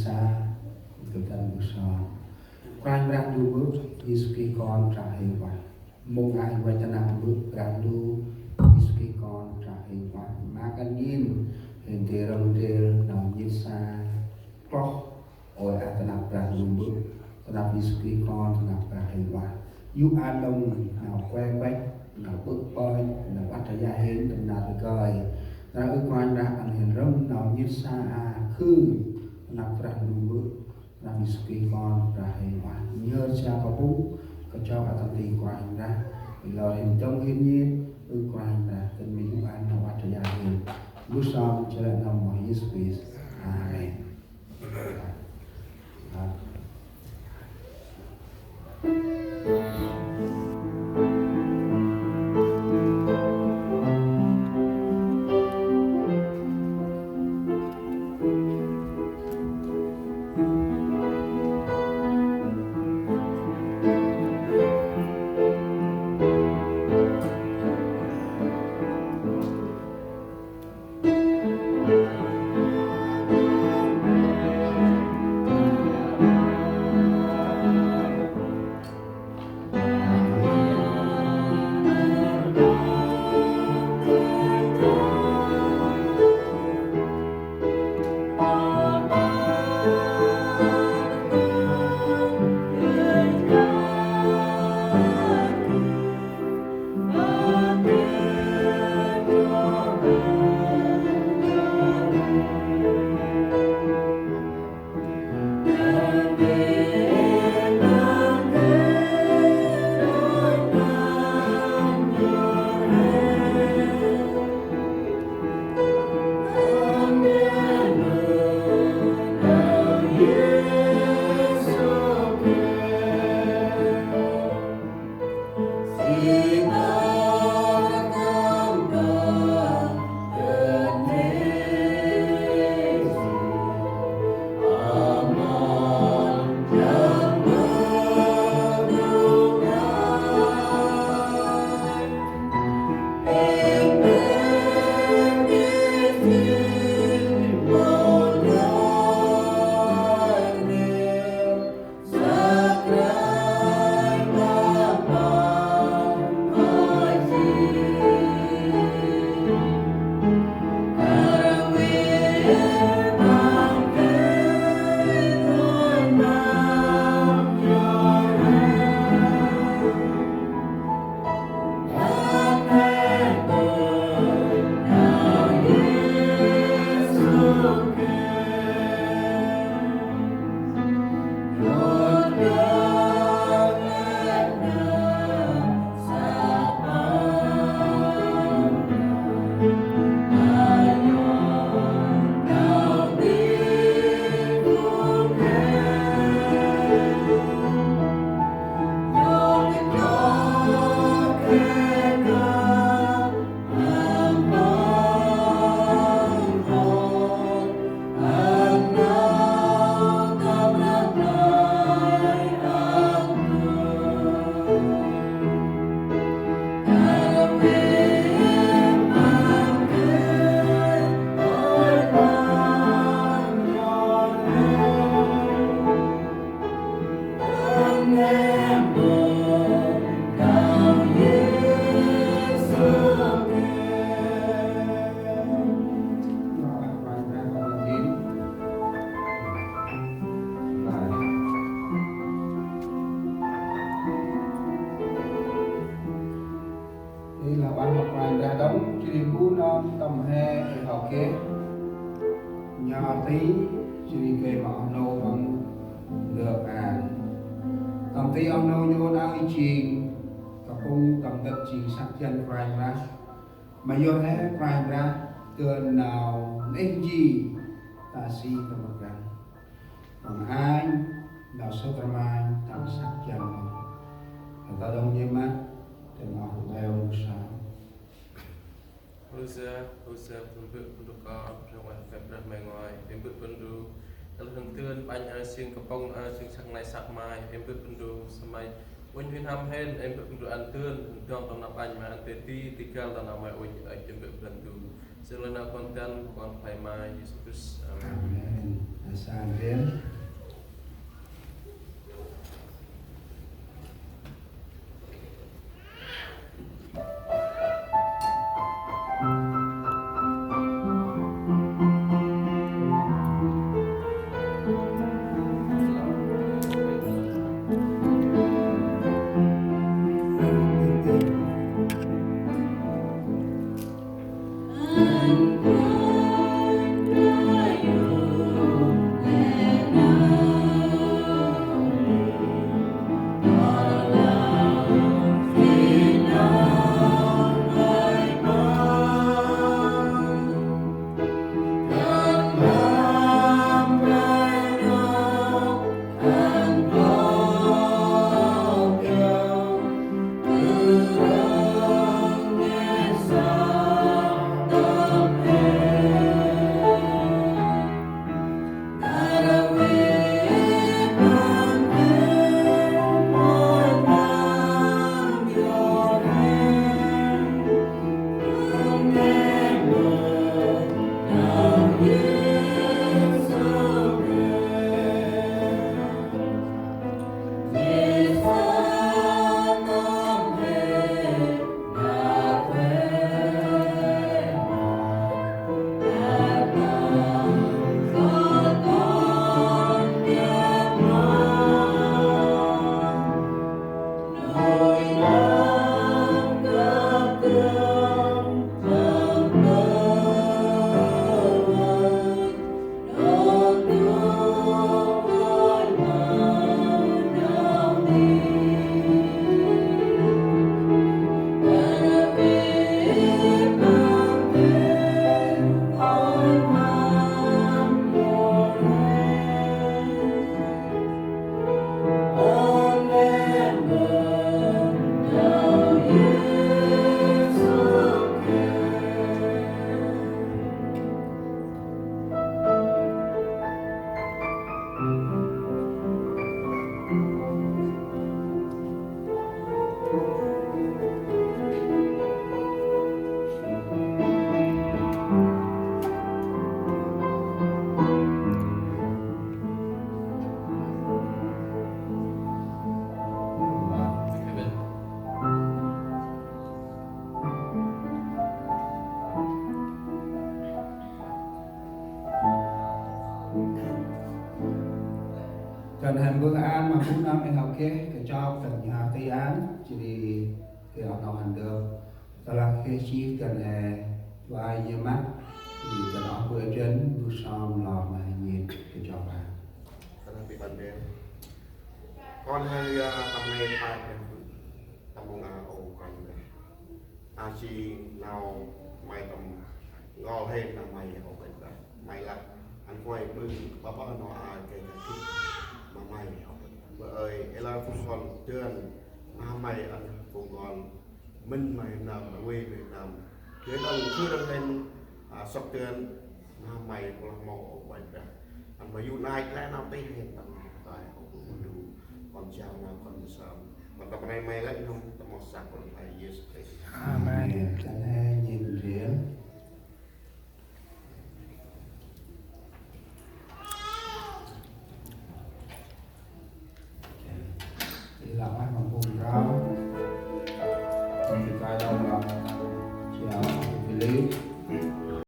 xa cực thân của sò quan ra du bước Isuki con trả hình quả một ngày quay cho nằm bước ra du Isuki con trả hình quả mà căn nhìn hình thế rồng rêu nằm như xa clock ôi à ta nạp ra du bước ta nạp Isuki con ta nạp ra hình quả giúp an đông nào que quách nào bước bơi nào bắt ra hình tầm nạp được coi ra ước quan ra ăn hình rồng nào như xa khư nạp ra du bước làm Isuki con ra hình quả nhớ cha có bú có cho ở tâm lý của anh ra vì lời hình trong hiên nhiên của anh ra cần mình giúp anh nó bắt trở ra hình lúc sau cho lại nằm mọi Isuki Amen. Mà do thế khoan ra cơn nào nên gì ta si ta mặc rằng còn ai nào sơ tra mai ta sắc chân ta đông như mắt thì mà leo sao Usa untuk rawan februar mengoy embut pendu dalam tuan banyak sing kepong sing sang nai sak mai embut pendu semai Uin huyên ham hen em được được ăn tươn trong tầm nạp anh mà ăn tê ti ti cao tầm nạp mai uin em được lần đầu sự lần nào con tan con phải mai Jesus Christ Amen. San Riêng Cần hành vương an mà cũng năm mình học kia cái cho cần nhà tây án chỉ đi thì họ nào hành được đó là khi chi cần vài giờ mắt thì cần họ vừa trên vừa xong lò mà nhìn cái cho bạn Karena di Bandung, kon hanya tamai pai tambung au kan, aci nau mai tam ngol hen namai au kan, mai la anh quay bưng baba nó cái kit mà mai bởi ơi ela phun con trơn mà mai anh phun con minh mai nằm quê Việt Nam cái đó cứ đang lên sọc trơn mà mai còn màu au kan anh mà yêu nai cái nào tây hen tầm tại cũng đủ con chào nào con sao còn tập này mày lại không tầm một sạc còn phải yes Amen. Cho nên nhìn riêng